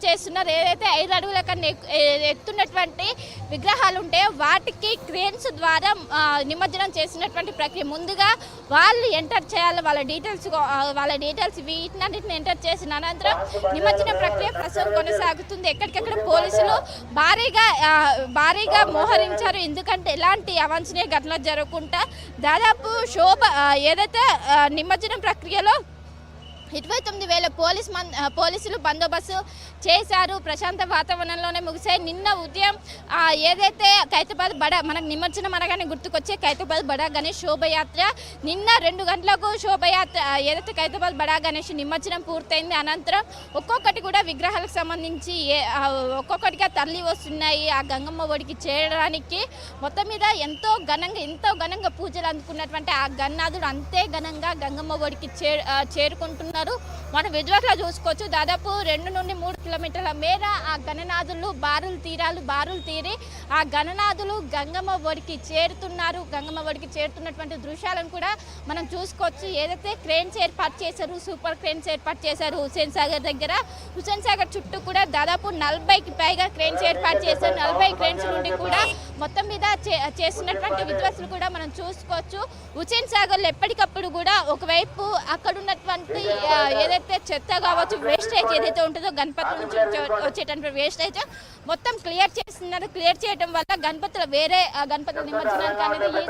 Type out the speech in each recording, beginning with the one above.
చేస్తున్నారు. ఏదైతే 5 అడుగుల కన్నా ఎత్తున్నటువంటి విగ్రహాలు ఉంటాయో వాటికి క్రేన్స్ ద్వారా నిమజ్జనం చేసినటువంటి ప్రక్రియ. ముందుగా వాళ్ళు ఎంటర్ చేయాలి, వాళ్ళ డీటెయిల్స్ వీటినన్నింటిని ఎంటర్ చేసిన అనంతరం నిమజ్జన ప్రక్రియ ప్రస్తుతం కొనసాగుతుంది. ఎక్కడికెక్కడ పోలీసులు భారీగా మోహరించారు. ఎందుకంటే ఎలాంటి అవాంఛనీయ ఘటనలు జరగకుండా దాదాపు ఏదైతే నిమజ్జనం ప్రక్రియలో 29,000 పోలీసులు బందోబస్తు చేశారు. ప్రశాంత వాతావరణంలోనే ముగిశాయి. నిన్న ఉదయం ఏదైతే ఖైరతాబాద్ బడా, మనకు నిమజ్జనం అనగానే గుర్తుకొచ్చే ఖైరతాబాద్ బడా గణేష్ శోభయాత్ర నిన్న 2 గంటలకు శోభయాత్ర ఏదైతే ఖైరతాబాద్ బడా గణేష్ నిమజ్జనం పూర్తయింది. అనంతరం ఒక్కొక్కటి కూడా విగ్రహాలకు సంబంధించి ఒక్కొక్కటిగా తరలి వస్తున్నాయి. ఆ గంగమ్మ ఒడికి చేరడానికి మొత్తం మీద ఎంతో ఘనంగా పూజలు అందుకున్నటువంటి ఆ గన్నాథుడు అంతే ఘనంగా గంగమ్మ ఒడికి చేరుకుంటున్నారు. మనం విజువల్గా చూసుకోవచ్చు. దాదాపు 2 నుండి 3 కిలోమీటర్ల మేర ఆ గణనాథులు బారులు తీరి ఆ గణనాథులు గంగమ్మ ఒడికి చేరుతున్నారు. గంగమ్మ ఒడికి చేరుతున్నటువంటి దృశ్యాలను కూడా మనం చూసుకోవచ్చు. ఏదైతే క్రేన్స్ ఏర్పాటు చేశారు, సూపర్ క్రేన్స్ ఏర్పాటు చేశారు హుస్సేన్ సాగర్ దగ్గర. హుస్సేన్ సాగర్ చుట్టూ కూడా దాదాపు 40కి పైగా క్రేన్స్ ఏర్పాటు చేశారు. 40 క్రేన్స్ నుండి కూడా మొత్తం మీద చేస్తున్నటువంటి విజువల్స్ కూడా మనం చూసుకోవచ్చు. హుస్సేన్ సాగర్లో ఎప్పటికప్పుడు కూడా ఒకవైపు అక్కడ ఉన్నటువంటి ఏదైతే చెత్త కావచ్చు, వేస్టేజ్ ఏదైతే ఉంటుందో గణపతుల నుంచి వచ్చేటటువంటి వేస్టేజ్ మొత్తం క్లియర్ చేస్తున్నారు. క్లియర్ చేయడం వల్ల గణపతుల నిమజ్జనానికి అనేది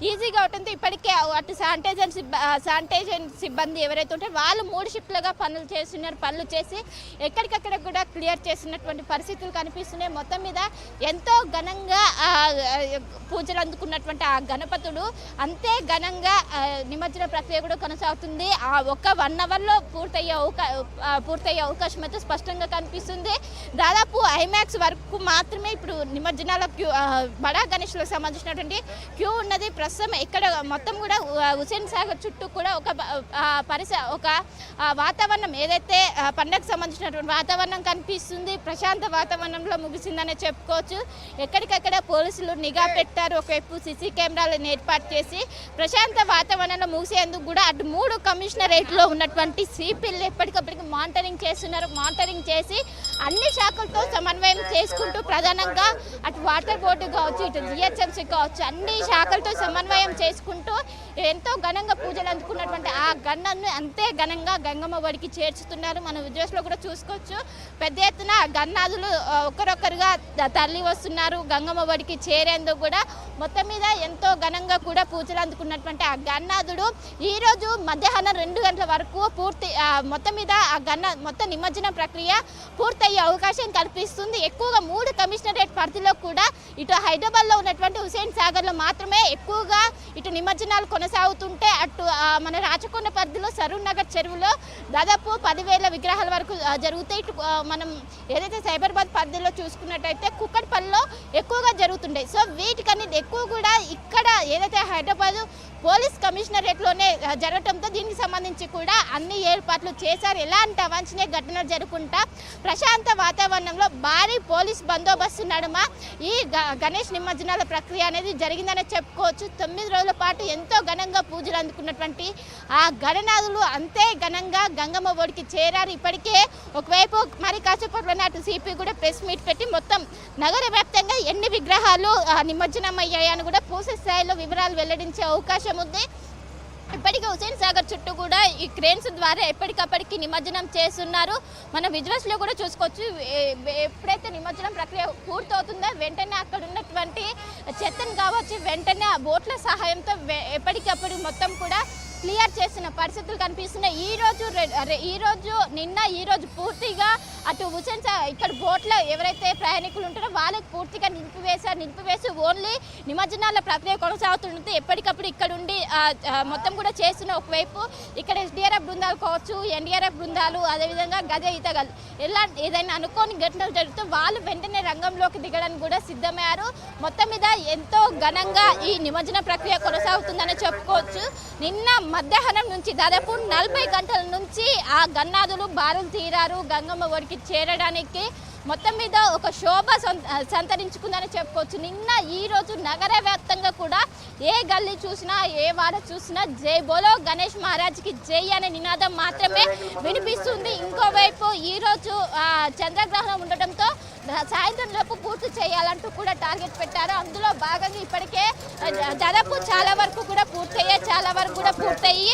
ఈజీగా ఉంటుంది. ఇప్పటికే అటు శానిటైజేషన్ సిబ్బంది ఎవరైతే ఉంటారో వాళ్ళు 3 షిఫ్ట్లుగా పనులు చేస్తున్నారు. పనులు చేసి ఎక్కడికక్కడ కూడా క్లియర్ చేస్తున్నటువంటి పరిస్థితులు కనిపిస్తున్నాయి. మొత్తం మీద ఎంతో ఘనంగా పూజలు అందుకున్నటువంటి ఆ గణపతుడు అంతే ఘనంగా నిమజ్జన ప్రక్రియ కూడా కొనసాగుతుంది. ఒక 1 అవర్లో పూర్తయ్యే అవకాశం అయితే స్పష్టంగా కనిపిస్తుంది. దాదాపు ఐమాక్స్ వరకు మాత్రమే ఇప్పుడు నిమజ్జనాల క్యూ, బడా గణేష్లకు సంబంధించినటువంటి క్యూ ఉన్నది. ప్రస్తుతం ఇక్కడ మొత్తం కూడా హుస్సేన్ సాగర్ చుట్టూ కూడా ఒక వాతావరణం ఏదైతే పండగకు సంబంధించినటువంటి వాతావరణం కనిపిస్తుంది. ప్రశాంత వాతావరణంలో ముగిసిందనే చెప్పుకోవచ్చు. ఎక్కడికక్కడ పోలీసులు నిఘా పెట్టారు. ఒకవైపు సీసీ కెమెరాలను ఏర్పాటు చేసి ప్రశాంత వాతావరణంలో ముగిసేందుకు కూడా అటు 3 కమిషనరేట్లో ఉన్నటువంటి సిపిలు ఎప్పటికప్పటికి మానిటరింగ్ చేస్తున్నారు. మానిటరింగ్ చేసి అన్ని శాఖలతో సమన్వయం చేసుకుంటూ ప్రధానంగా అటు వాటర్ బోర్డు కావచ్చు, ఇటు జిహెచ్ఎంసీ కావచ్చు, అన్ని శాఖలతో సమన్వయం చేసుకుంటూ ఎంతో ఘనంగా పూజలు అందుకున్నటువంటి ఆ గన్నను అంతే ఘనంగా గంగమ్మ ఒడికి చేర్చుతున్నారు. మన విజువల్స్లో కూడా చూసుకోవచ్చు. పెద్ద ఎత్తున గన్నాదులు ఒకరొకరుగా తరలి వస్తున్నారు గంగమ్మ ఒడికి చేరేందుకు కూడా. మొత్తం మీద ఎంతో ఘనంగా కూడా పూజలు అందుకున్నటువంటి ఆ గన్నాదుడు ఈరోజు మధ్యాహ్నం 2 గంటల వరకు మొత్తం మీద ఆ మొత్తం నిమజ్జన ప్రక్రియ పూర్తయ్యే అవకాశం కల్పిస్తుంది. ఎక్కువగా 3 కమిషనరేట్ పరిధిలో కూడా ఇటు హైదరాబాద్లో ఉన్నటువంటి హుస్సేన్ సాగర్లో మాత్రమే ఎక్కువగా ఇటు నిమజ్జనాలు కొనసాగుతుంటే అటు మన రాచకొండ పరిధిలో సరూర్ నగర్ చెరువులో దాదాపు 10,000 విగ్రహాల వరకు జరుగుతాయి. ఇటు మనం ఏదైతే సైబరాబాద్ పరిధిలో చూసుకున్నట్టయితే కుక్కట్పల్లిలో ఎక్కువగా జరుగుతుంటాయి. సో వీటికన్నీ ఎక్కువ కూడా ఇక్కడ ఏదైతే హైదరాబాద్ పోలీస్ కమిషనరేట్లోనే జరగడంతో దీనికి సంబంధించి కూడా అన్ని ఏర్పాట్లు చేశారు. ఎలాంటి అవాంఛనీయ ఘటనలు జరగకుండా ప్రశాంత వాతావరణంలో భారీ పోలీస్ బందోబస్తు నడుమ ఈ గణేష్ నిమజ్జనాల ప్రక్రియ అనేది జరిగిందనే చెప్పుకోవచ్చు. 9 రోజుల పాటు ఎంతో ఘనంగా పూజలు అందుకున్నటువంటి ఆ గణనాథులు అంతే ఘనంగా గంగమ్మ ఒడికి చేరారు. ఇప్పటికే ఒకవైపు మరి కాసేపట్లోనే అటు సిపి కూడా ప్రెస్ మీట్ పెట్టి మొత్తం నగర వ్యాప్తంగా ఎన్ని విగ్రహాలు నిమజ్జనం అయ్యాయని కూడా పూర్తి స్థాయిలో వివరాలు వెల్లడించే అవకాశం ఉంది. ఇప్పటికే హుస్సేన్ సాగర్ చుట్టూ కూడా ఈ క్రేన్స్ ద్వారా ఎప్పటికప్పటికి నిమజ్జనం చేస్తున్నారు. మన విజువల్స్లో కూడా చూసుకోవచ్చు. ఎప్పుడైతే నిమజ్జనం ప్రక్రియ పూర్తవుతుందో వెంటనే అక్కడ ఉన్నటువంటి చెత్తను కావచ్చు వెంటనే ఆ బోట్ల సహాయంతో ఎప్పటికప్పుడు మొత్తం కూడా క్లియర్ చేసిన పరిస్థితులు కనిపిస్తున్నాయి. ఈరోజు పూర్తిగా అటు హుస్సేన్ సాగర్ ఇక్కడ బోట్లో ఎవరైతే ప్రయాణికులు ఉంటారో వాళ్ళకి పూర్తిగా నిలిపివేసి ఓన్లీ నిమజ్జనాల ప్రక్రియ కొనసాగుతుంది. ఎప్పటికప్పుడు ఇక్కడ ఉండి మొత్తం కూడా చేస్తున్న ఒకవైపు ఇక్కడ ఎస్డిఆర్ఎఫ్ బృందాలు కావచ్చు, ఎన్డీఆర్ఎఫ్ బృందాలు, అదేవిధంగా గజ ఈతగాళ్ళు ఏదైనా అనుకోని ఘటనలు జరుగుతూ వాళ్ళు వెంటనే రంగంలోకి దిగడానికి కూడా సిద్ధమయ్యారు. మొత్తం మీద ఎంతో ఘనంగా ఈ నిమజ్జన ప్రక్రియ కొనసాగుతుందని చెప్పుకోవచ్చు. నిన్న మధ్యాహ్నం నుంచి దాదాపు 40 గంటల నుంచి ఆ గన్నాదులు బారులు తీరారు గంగమ్మ ఒడికి చేరడానికి. మొత్తం మీద ఒక శోభ సంతరించుకుందని చెప్పుకోవచ్చు. నిన్న ఈరోజు నగర వ్యాప్తంగా కూడా ఏ గల్లీ చూసినా ఏ వాడ చూసినా జై బోలో గణేష్ మహారాజ్కి జై అనే నినాదం మాత్రమే వినిపిస్తుంది. ఇంకోవైపు ఈరోజు చంద్రగ్రహణం ఉండటంతో సాయంత్రం లోపు పూర్తి చేయాలంటూ కూడా టార్గెట్ పెట్టారు. అందులో భాగంగా ఇప్పటికే దాదాపు చాలా వరకు కూడా పూర్తయ్యాయి. చాలా వరకు కూడా పూర్తయ్యి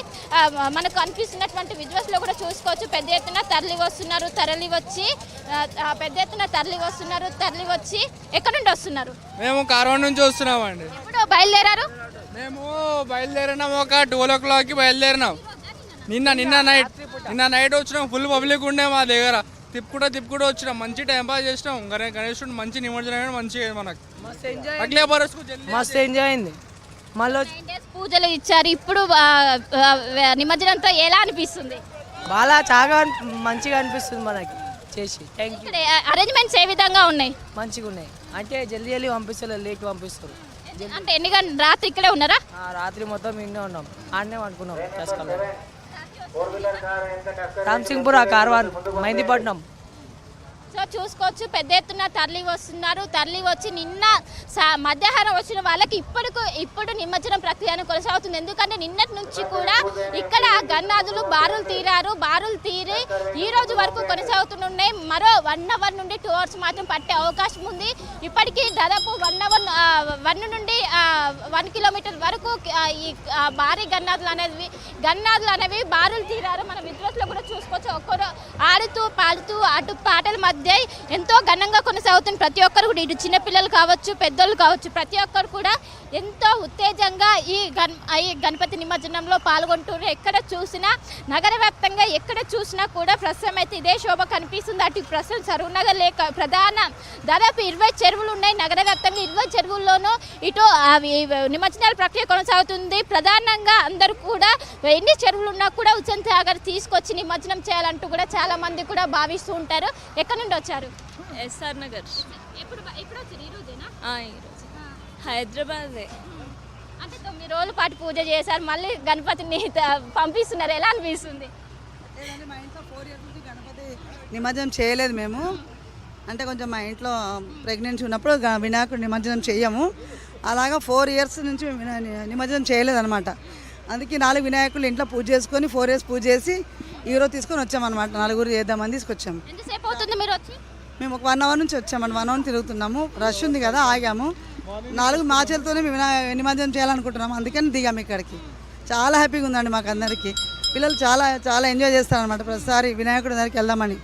మనకు అనిపిస్తున్నటువంటి విజువల్స్లో కూడా చూసుకోవచ్చు. పెద్ద ఎత్తున తరలి వచ్చి ఎక్కడి నుండి వస్తున్నారు? మేము కార్వాన్ నుంచి వస్తున్నామండి. ఇప్పుడు బయలుదేరారు? మేము బయలుదేరినాము ఒక 12 o'clockకి బయలుదేరినాం. నిన్న నైట్ వచ్చినాం. ఫుల్ పబ్లిక్ ఉండే మా దగ్గర. తిప్పుకుంటూ వచ్చినాం. మంచి టైం పాస్ చేసినాం. గణేశుడు మంచి నిమజ్జనం మంచి మనకు మస్తు ఎంజాయ్ అయింది. మళ్ళీ పూజలు ఇచ్చారు. ఇప్పుడు నిమజ్జనంతో ఎలా అనిపిస్తుంది? బాగా చాలా మంచిగా అనిపిస్తుంది మనకి చేసి. Thank you. అరేంజ్మెంట్స్ ఏ విధంగా ఉన్నాయి? మంచిగా ఉన్నాయి. అంటే జల్దీ పంపిస్తారు, లేట్ పంపిస్తారు. అంటే ఎన్ని గంటలు రాత్రి ఇక్కడే ఉన్నారా? రాత్రి మొత్తం ఇండే ఉన్నాం. ఆడనే అనుకున్నాం. రామ్సింగ్పూర్ కార్వాన్ మెహందీపట్నం. సో చూసుకోవచ్చు పెద్ద ఎత్తున తరలి వచ్చి నిన్న మధ్యాహ్నం వచ్చిన వాళ్ళకి ఇప్పుడు నిమజ్జనం ప్రక్రియను కొనసాగుతుంది. ఎందుకంటే నిన్నటి నుంచి కూడా ఇక్కడ గన్నాదులు బారులు తీరి ఈ రోజు వరకు కొనసాగుతున్నాయి. మరో 1 hour నుండి 2 hours మాత్రం పట్టే అవకాశం ఉంది. ఇప్పటికీ దాదాపు 1 నుండి 1 కిలోమీటర్ వరకు ఈ భారీ గన్నాదులు అనేవి బారులు తీరారు. మన విద్యుత్లో కూడా చూసుకోవచ్చు. ఒక్కరు ఆడుతూ పాడుతూ అటు పాటల మధ్య ఎంతో ఘనంగా కొనసాగుతుంది. ప్రతి ఒక్కరు కూడా ఇటు చిన్నపిల్లలు కావచ్చు, పెద్దోళ్ళు కావచ్చు, ప్రతి ఒక్కరు కూడా ఎంతో ఉత్తేజంగా ఈ గణపతి నిమజ్జనంలో పాల్గొంటున్నారు. ఎక్కడ చూసినా నగర వ్యాప్తంగా ఎక్కడ చూసినా కూడా ప్రస్తుతం అయితే ఇదే శోభ కనిపిస్తుంది. అటు ప్రస్తుతం సరువునగర్ లేక ప్రధాన దాదాపు 20 చెరువులు ఉన్నాయి. నగర వ్యాప్తంగా 20 చెరువుల్లోనూ ఇటు నిమజ్జనాల ప్రక్రియ కొనసాగుతుంది. ప్రధానంగా అందరూ కూడా ఎన్ని చెరువులు ఉన్నా కూడా ఉచన్ సాగర్ తీసుకొచ్చి నిమజ్జనం చేయాలంటూ కూడా చాలా మంది కూడా భావిస్తూ ఉంటారు. ఎక్కడి నుండి వచ్చారు? ఎస్ఆర్ నగర్. ఎప్పుడు వచ్చారు? ఈ రోజేనా? ఈరోజు హైదరాబాదే. అంటే 9 రోజుల పాటు పూజ చేశారు. మళ్ళీ గణపతిని పంపిస్తున్నారు. ఎలా అనిపిస్తుంది? మా ఇంట్లో 4 years నుంచి గణపతి నిమజ్జనం చేయలేదు మేము. అంటే కొంచెం మా ఇంట్లో ప్రెగ్నెన్సీ ఉన్నప్పుడు వినాయకుడు నిమజ్జనం చేయము. అలాగా 4 years నుంచి నిమజ్జనం చేయలేదన్నమాట. అందుకే 4 వినాయకులు ఇంట్లో పూజ చేసుకొని 4 years పూజ చేసి ఈరోజు తీసుకొని వచ్చామన్నమాట. 4 చేద్దామని తీసుకొచ్చాము. ఎంతసేపు అవుతుంది మీరు వచ్చి? మేము ఒక 1 hour నుంచి వచ్చామండి. 1 hour తిరుగుతున్నాము. రష్ ఉంది కదా, ఆగాము. 4 మార్చిలతోనే మేము నిమజ్జనం చేయాలనుకుంటున్నాము. అందుకని దిగాము ఇక్కడికి. చాలా హ్యాపీగా ఉందండి మాకు అందరికీ. పిల్లలు చాలా ఎంజాయ్ చేస్తారనమాట. ప్రతిసారి వినాయకుడి దగ్గరికి వెళ్దామని.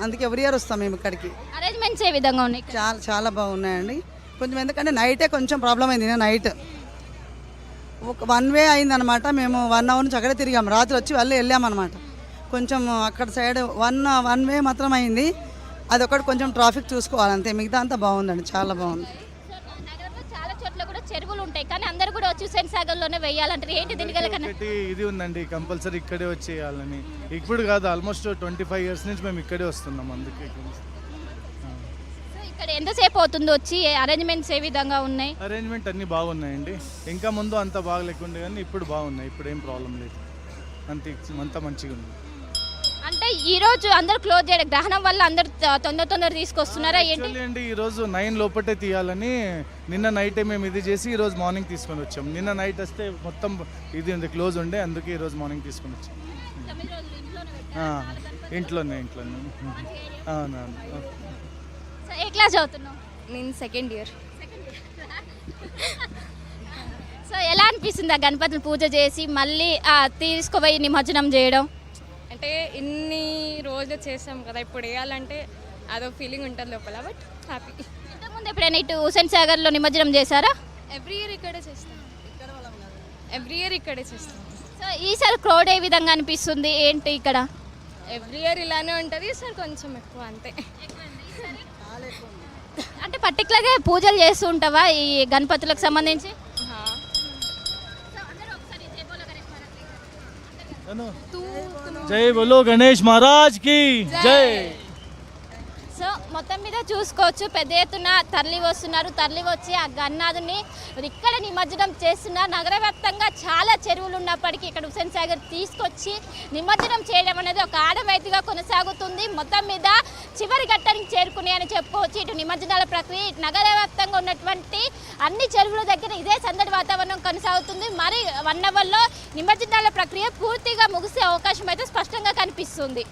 అందుకే ఎవ్రీ ఇయర్ వస్తాం మేము ఇక్కడికి. అరేంజ్మెంట్స్ ఏ విధంగా ఉన్నాయి? చాలా బాగున్నాయండి. కొంచెం ఎందుకంటే నైటే కొంచెం ప్రాబ్లం అయింది. నైట్ ఒక 1 way అయిందనమాట. మేము 1 hour నుంచి అక్కడే తిరిగాము. రాత్రి వచ్చి వెళ్ళామన్నమాట. కొంచెం అక్కడ సైడ్ 1 way మాత్రం అయింది. అదొకటి కొంచెం ట్రాఫిక్ చూసుకోవాలంతే. మిగతా అంతా బాగుందండి. చాలా బాగుంది. చాలా చోట్ల కూడా చెరువులు ఉంటాయి కానీ అందరూ కూడా వచ్చి ఉసేన్ సాగర్లోనే వేయాలంటారు. ఏంటి దీనికి ఇది ఉందండి, కంపల్సరీ ఇక్కడే వచ్చేయాలని. ఇప్పుడు కాదు, ఆల్మోస్ట్ 25 years నుంచి మేము ఇక్కడే వస్తున్నాం. అందుకే ఇక్కడ ఎంతసేపు అవుతుంది వచ్చి? అరేంజ్మెంట్స్ ఏ విధంగా ఉన్నాయి? అరేంజ్మెంట్ అన్నీ బాగున్నాయండి. ఇంకా ముందు అంత బాగలేకుండే కానీ ఇప్పుడు బాగున్నాయి. ఇప్పుడు ఏం ప్రాబ్లం లేదు. అంతా మంచిగా ఉంది. అంటే ఈ రోజు అందరూ క్లోజ్ చేయడం గ్రహణం వల్ల అందరూ తొందర తీసుకొస్తున్నారా ఏంటి? అండి ఈ రోజు 9 లోపటే తీయాలని నిన్న నైటే మేము ఇది చేసి ఈ రోజు మార్నింగ్ తీసుకొని వచ్చాం. నిన్న నైట్ వస్తే మొత్తం ఇది ఉంది క్లోజ్ ఉండే, అందుకే ఈ రోజు మార్నింగ్ తీసుకొని వచ్చాం. ఇంట్లోనే అవునవును. ఏ క్లాస్ చదువుతున్నావు? నేను సెకండ్ ఇయర్. సో ఎలా అనిపిస్తుంది ఆ గణపతిని పూజ చేసి మళ్ళీ తీసుకుపోయి నిమజ్జనం చేయడం? అంటే ఇన్ని రోజులు చేసాం కదా, ఇప్పుడు వేయాలంటే అదో ఫీలింగ్ ఉంటుంది లోపల. But happy. ఇంతకుముందు ఎప్పుడైనా ఇటు హుసేన్ సాగర్లో నిమజ్జనం చేశారా? ఎవ్రీ ఇయర్ ఇక్కడే చేస్తాం. సో ఈసారి క్రౌడ్ ఏ విధంగా అనిపిస్తుంది ఏంటి ఇక్కడ? ఎవ్రీ ఇయర్ ఇలానే ఉంటుంది, సార్ కొంచెం ఎక్కువ అంతే. అంటే పర్టికులర్గా పూజలు చేస్తూ ఉంటావా ఈ గణపతులకు సంబంధించి? జై బోలో గణేష్ మహారాజ్ కి జై. సో మొత్తం మీద చూసుకోవచ్చు పెద్ద ఎత్తున తరలి వస్తున్నారు. తరలి వచ్చి ఆ గన్నాథుని ఇక్కడ నిమజ్జనం చేస్తున్నారు. నగర వ్యాప్తంగా చాలా చెరువులు ఉన్నప్పటికీ ఇక్కడ హుస్సేన్ సాగర్ తీసుకొచ్చి నిమజ్జనం చేయడం అనేది ఒక ఆడవాయితీగా కొనసాగుతుంది. మొత్తం మీద చివరి ఘట్టానికి చేరుకుని అని చెప్పుకోవచ్చు. ఇటు నిమజ్జనాల ప్రక్రియ నగర వ్యాప్తంగా ఉన్నటువంటి అన్ని చెరువుల దగ్గర ఇదే సందడి వాతావరణం కొనసాగుతుంది. మరి 1 అవర్లో నిమజ్జనాల ప్రక్రియ పూర్తిగా ముగిసే అవకాశం అయితే స్పష్టంగా కనిపిస్తుంది.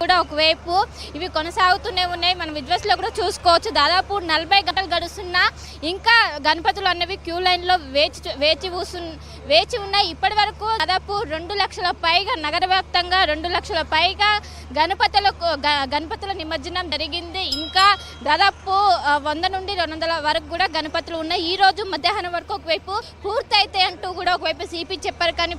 కూడా ఒకవైపు ఇవి కొనసాగుతూనే ఉన్నాయి. మనం విజువల్స్లో కూడా చూసుకోవచ్చు. దాదాపు 40 గంటలు గడుస్తున్నా ఇంకా గణపతులు అనేవి క్యూ లైన్లో వేచి ఉన్నాయి. ఇప్పటి వరకు దాదాపు 2 లక్షల పైగా నగర వ్యాప్తంగా 2 లక్షల పైగా గణపతుల నిమజ్జనం జరిగింది. ఇంకా దాదాపు 100 నుండి 200 వరకు కూడా గణపతులు ఉన్నాయి. ఈ రోజు మధ్యాహ్నం వరకు ఒకవైపు పూర్తయితే అంటూ కూడా ఒకవైపు సిపి చెప్పారు. కానీ